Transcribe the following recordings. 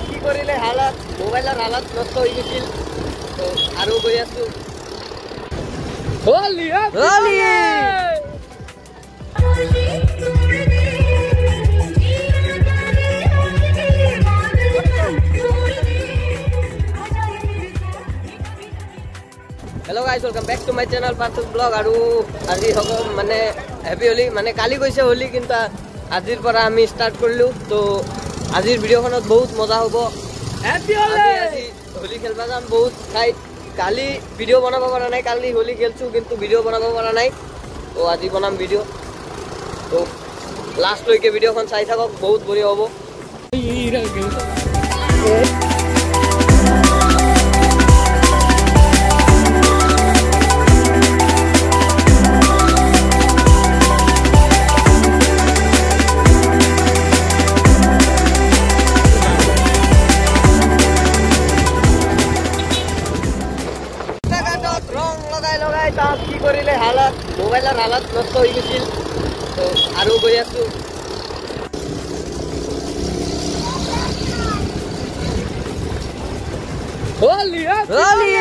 কি কৰিলে হালত মোবাইলৰ হালত নষ্ট হৈ গৈছিল তো আৰু গৈ আছো হোলি হোলি hello guys welcome back to my channel Parth's blog और आज हम माने हैप्पी होली माने काली कैसे होली किंतु आजिर पर आमी स्टार्ट करलु तो आजिर भिडिओखনত बहुत मजा होबो हैप्पी होली होली खेलबा जाम बहुत ठाई काली भिडिओ बनाबो पारा নাই काली होली खेलछु किंतु भिडिओ बनाबो पारा নাই तो আজি बनाम भिडिओ तो लास्ट लयके भिडिओखन চাই থাকক बहुत बढिया होबो কি কৰিলে হালত মোবাইলৰ হালত নষ্ট হৈ গৈছিল তো আৰু গৈ আছো হোলি হোলি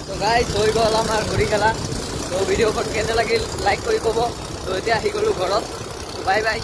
तो गाइस হৈ গ'ল আমাৰ ঘূৰি খেলা তো ভিডিঅ'খন কেনে লাগিল লাইক কৰি ক'ব তো এতিয়া আহি গ'লো ঘৰত বাই বাই